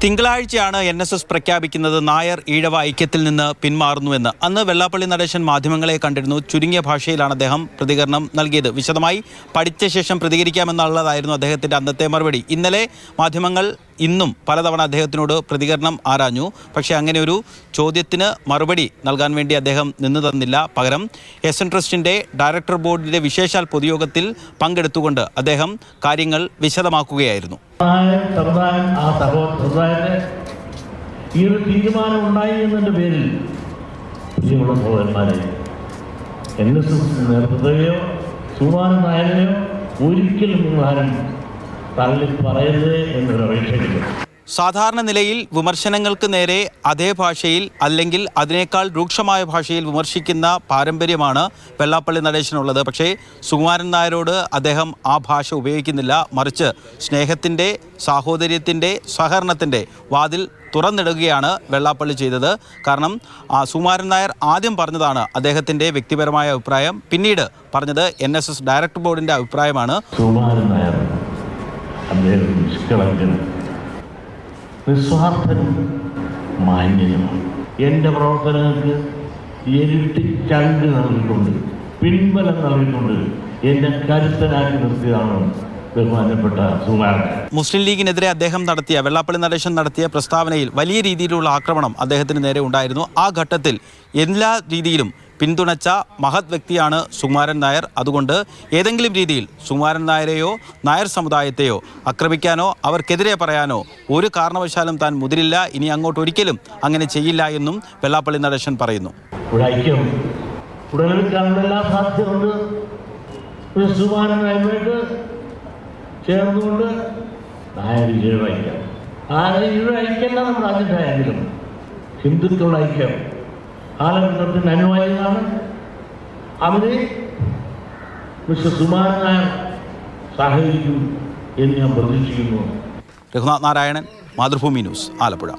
തിങ്കളാഴ്ചയാണ് NSS പ്രഖ്യാപിക്കുന്നത് നായർ ഈഴവ ഐക്യത്തിൽ നിന്ന് പിന്മാറുന്നുവെന്ന്. അന്ന് വെള്ളാപ്പള്ളി നടേശൻ മാധ്യമങ്ങളെ കണ്ടിരുന്നു. ചുരുങ്ങിയ ഭാഷയിലാണ് അദ്ദേഹം പ്രതികരണം നൽകിയത്. വിശദമായി പഠിച്ച ശേഷം പ്രതികരിക്കാമെന്നുള്ളതായിരുന്നു അദ്ദേഹത്തിൻ്റെ അന്നത്തെ മറുപടി. ഇന്നലെ മാധ്യമങ്ങൾ ഇന്നും പലതവണ അദ്ദേഹത്തിനോട് പ്രതികരണം ആരാഞ്ഞു. പക്ഷേ അങ്ങനെ ഒരു ചോദ്യത്തിന് മറുപടി നൽകാൻ വേണ്ടി അദ്ദേഹം നിന്നു തന്നില്ല. പകരം SN ട്രസ്റ്റിൻ്റെ ഡയറക്ടർ ബോർഡിൻ്റെ വിശേഷാൽ പൊതുയോഗത്തിൽ പങ്കെടുത്തുകൊണ്ട് അദ്ദേഹം കാര്യങ്ങൾ വിശദമാക്കുകയായിരുന്നു. ഈ ഒരു തീരുമാനം ഉണ്ടായി എന്നതിൻ്റെ പേരിൽ പ്രിയമുള്ള സഹോദരന്മാരെ, NSS നേതൃത്വത്തെയോ സുകുമാരൻ നായരെയോ ഒരിക്കലും നിങ്ങളാരും തള്ളി പറയരുത് എന്നൊരു അപേക്ഷയില്ല. സാധാരണ നിലയിൽ വിമർശനങ്ങൾക്ക് നേരെ അതേ ഭാഷയിൽ അല്ലെങ്കിൽ അതിനേക്കാൾ രൂക്ഷമായ ഭാഷയിൽ വിമർശിക്കുന്ന പാരമ്പര്യമാണ് വെള്ളാപ്പള്ളി നടേശനുള്ളത്. പക്ഷേ സുകുമാരൻ നായരോട് അദ്ദേഹം ആ ഭാഷ ഉപയോഗിക്കുന്നില്ല. മറിച്ച് സ്നേഹത്തിൻ്റെ, സാഹോദര്യത്തിൻ്റെ, സഹകരണത്തിൻ്റെ വാതിൽ തുറന്നിടുകയാണ് വെള്ളാപ്പള്ളി ചെയ്തത്. കാരണം സുകുമാരൻ നായർ ആദ്യം പറഞ്ഞതാണ് അദ്ദേഹത്തിൻ്റെ വ്യക്തിപരമായ അഭിപ്രായം. പിന്നീട് പറഞ്ഞത് NSS ഡയറക്ടർ ബോർഡിൻ്റെ അഭിപ്രായമാണ്. സുകുമാരൻ നായർ അദ്ദേഹം നിഷ്കളങ്കനും നിസ്വാർത്ഥനും മാന്യനുമാണ്. എൻ്റെ പ്രവർത്തനങ്ങൾക്ക് ഇരട്ടി ചങ്ക് നൽകിക്കൊണ്ട്, പിൻബലം നൽകിക്കൊണ്ട് എന്നെ കരുത്തനാക്കി നിർത്തിയതാണ് ബഹുമാനപ്പെട്ട സുകുമാരൻ. മുസ്ലിം ലീഗിനെതിരെ അദ്ദേഹം നടത്തിയ, വെള്ളാപ്പള്ളി നടേശൻ നടത്തിയ പ്രസ്താവനയിൽ വലിയ രീതിയിലുള്ള ആക്രമണം അദ്ദേഹത്തിന് നേരെ ഉണ്ടായിരുന്നു. ആ ഘട്ടത്തിൽ എല്ലാ രീതിയിലും പിന്തുണച്ച മഹത് വ്യക്തിയാണ് സുകുമാരൻ നായർ. അതുകൊണ്ട് ഏതെങ്കിലും രീതിയിൽ സുകുമാരൻ നായരെയോ നായർ സമുദായത്തെയോ ആക്രമിക്കാനോ അവർക്കെതിരെ പറയാനോ ഒരു കാരണവശാലും താൻ മുതിരില്ല. ഇനി അങ്ങോട്ട് ഒരിക്കലും അങ്ങനെ ചെയ്യില്ല എന്നും വെള്ളാപ്പള്ളി നടേശൻ പറയുന്നു. ഉടലെടുക്കാനുള്ള സാധ്യതയുണ്ട്. സുകുമാരൻ നായരുമായിട്ട് ചേർന്നുകൊണ്ട് നായർ ഈഴവൈക്യം, ഈഴവൈക്യല്ല നമ്മൾ ആദ്യമായെങ്കിലും ഹിന്ദുക്കളുടെ ഐക്യം കാലഘട്ടത്തിന് അനുവാദികളാണ്. അവരെ മിസ്റ്റർ സുകുമാരൻ നായർ സഹകരിക്കും എന്ന് ഞാൻ പ്രതീക്ഷിക്കുന്നു. രഘുനാഥ് നാരായണൻ, മാതൃഭൂമി ന്യൂസ്, ആലപ്പുഴ.